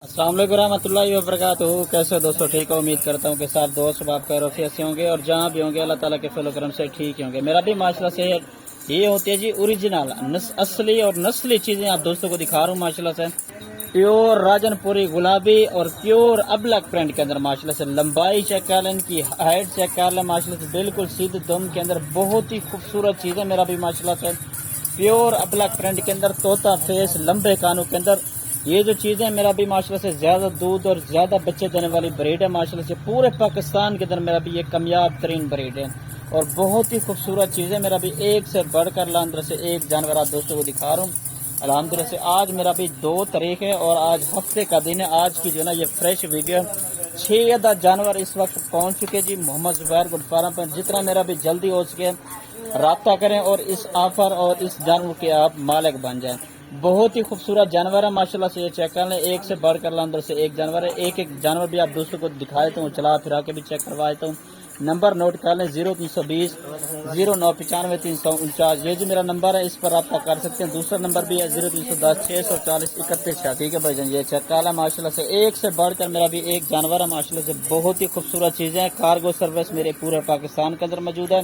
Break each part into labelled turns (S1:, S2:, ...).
S1: अस्सलाम वालेकुम रहमतुल्लाहि व बरकातहू। कैसे हो दोस्तों, ठीक हो? उम्मीद करता हूँ कि साथ दोस्त बाप खैरियत से होंगे और जहाँ भी होंगे अल्लाह ताला के फजल करम से ठीक ही होंगे। मेरा भी माशाल्लाह से ये होती है जी ओरिजिनल असली और नस्ली चीज़ें आप दोस्तों को दिखा रहा हूँ माशाल्लाह से। प्योर राजनपुरी गुलाबी और प्योर अबलक प्रिंट के अंदर माशाल्लाह से लंबाई चेक कर लें, इनकी हाइट चेक कर लें माशाल्लाह से, बिल्कुल सीधे दम के अंदर बहुत ही खूबसूरत चीज़ है मेरा भी माशाल्लाह से। प्योर अबलक प्रिंट के अंदर तोता फेस लंबे कानों के अंदर ये जो चीज़ें मेरा भी माशाल्लाह से ज़्यादा दूध और ज़्यादा बच्चे देने वाली ब्रीड है माशाल्लाह से। पूरे पाकिस्तान के अंदर मेरा भी ये कामयाब तरीन ब्रीड है और बहुत ही खूबसूरत चीज़ है मेरा भी। एक से बढ़कर अंदर से एक जानवर आप दोस्तों को दिखा रहा हूँ अल्हम्दुलिल्लाह से। आज मेरा भी 2 तारीख है और आज हफ्ते का दिन है। आज की जो ना ये फ्रेश वीडियो 6 अदा जानवर इस वक्त पहुँच चुके जी मोहम्मद जुबैर गुड फार्म पर। जितना मेरा भी जल्दी हो सके राब्ता करें और इस ऑफर और इस जानवर के आप मालिक बन जाएं। बहुत ही खूबसूरत जानवर है माशाल्लाह से। ये चेक कर लें, एक से बढ़कर अंदर से एक जानवर है। एक एक जानवर भी आप दोस्तों को दिखा देता हूँ, चला फिरा के भी चेक करवा देता हूँ। नंबर नोट कर लें 0320 0995 349। ये जो मेरा नंबर है इस पर रब्ता कर सकते हैं। दूसरा नंबर भी है 0310 640 31। ठीक है भाई जान, ये चेक कर लें माशाल्लाह से। एक से बढ़कर मेरा भी एक जानवर है माशाल्लाह से। बहुत ही खूबसूरत चीज़ें हैं। कार्गो सर्विस मेरे पूरे पाकिस्तान के अंदर मौजूद है।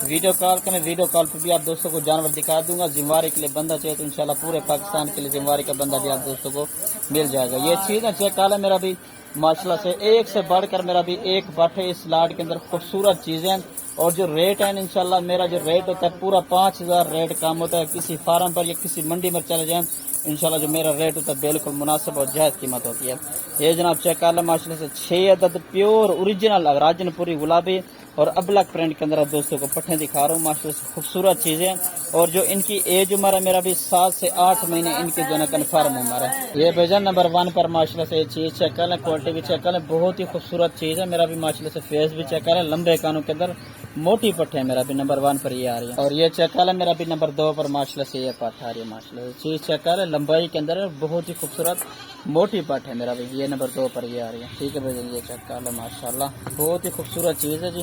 S1: वीडियो कॉल करें, वीडियो कॉल पर भी आप दोस्तों को जानवर दिखा दूंगा। जिम्मेवारी के लिए बंदा चाहिए तो इंशाल्लाह पूरे पाकिस्तान के लिए जिम्मेवारी का बंदा भी आप दोस्तों को मिल जाएगा। ये चीज़ है चेक कर लें मेरा भी माशाल्लाह से। एक से बढ़कर मेरा भी एक बट है इस लाट के अंदर। खूबसूरत चीज़ें और जो रेट है इंशाल्लाह मेरा जो रेट होता है पूरा 5000 रेट काम होता है। किसी फार्म पर या किसी मंडी में चले जाएं इंशाल्लाह जो मेरा रेट होता है बिल्कुल मुनासिब और जायज़ कीमत होती है। ये जनाब चेक कर लें माशाल्लाह से 6 अदद प्योर ओरिजिनल राजनपुरी गुलाबी और अबलक प्रिंट के अंदर आप दोस्तों को पट्टे दिखा रहा हूँ माशाल्लाह से। खूबसूरत चीज़ें और जो इनकी एज उम्र है मेरा भी 7 से 8 महीने इनकी जो है कन्फर्म उम्र है। ये भेजा नंबर 1 पर माशाल्लाह से। ये चीज़ चेक कर लें, क्वालिटी भी चेक कर लें, बहुत ही खूबसूरत चीज़ है मेरा भी माशाल्लाह से। फेस भी चेक कर लें, लंबे कानों के अंदर मोटी पट्टे है मेरा भी। नंबर 1 पर ये आ रही है। और ये चेक कर लें मेरा भी नंबर 2 पर माशाल्लाह से ये पट्ट आ रही है माशाल्लाह। चीज़ चेक कर लें, लंबाई के अंदर बहुत ही खूबसूरत मोटी पट्ट है मेरा भी। ये नंबर 2 पर ये आ रही है। ठीक है भाई, ये चेक कर लें माशाल्लाह, बहुत ही खूबसूरत चीज़ है जी।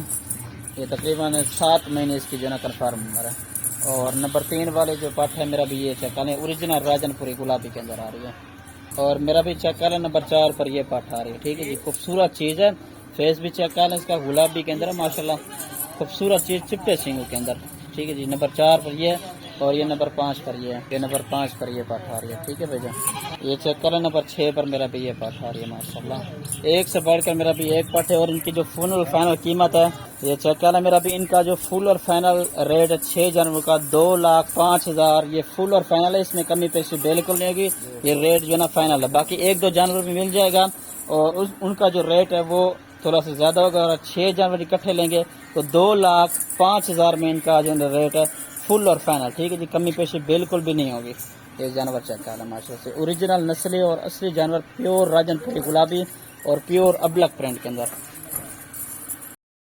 S1: ये तकरीबन 7 महीने इसकी जो है कन्फर्म उम्र है। और नंबर 3 वाले जो पट है मेरा भी ये चेक कर लें, ओरिजिनल राजनपुरी गुलाबी के अंदर आ रही है। और मेरा भी चेक कर लें नंबर 4 पर ये पट आ रही है। ठीक है जी, खूबसूरत चीज़ है। फेस भी चेक कर लें इसका, गुलाबी के अंदर है माशाल्लाह, खूबसूरत चीज़, चिपटे सिंगों के अंदर। ठीक है जी, नंबर 4 पर ये और ये नंबर 5 पर ये है। ये नंबर 5 पर ये पाठ आ रही है। ठीक है भैया, ये चेक करें नंबर 6 पर मेरा भी ये पाठ आ रही है माशाल्लाह। एक से बढ़कर मेरा भी एक पाठ है। और इनकी जो फुल और फाइनल कीमत है ये चेक करें मेरा भी। इनका जो फुल और फाइनल रेट है 6 जनवरी का 2,05,000। ये फुल और फाइनल है, इसमें कमी पेशी बिल्कुल नहीं होगी। ये रेट जो है ना फाइनल है। बाकी 1-2 जानवर भी मिल जाएगा और उनका जो रेट है वो थोड़ा सा ज़्यादा होगा। और 6 जनवरी इकट्ठे लेंगे तो 2,05,000 में इनका जो रेट है फुल और फाइनल। ठीक है जी, कमी पेशी बिल्कुल भी नहीं होगी। ये जानवर चेक कर लें माशाल्लाह से। ओरिजिनल नस्ली और असली जानवर, प्योर राजनपुरी गुलाबी और प्योर अबलक प्रिंट के अंदर।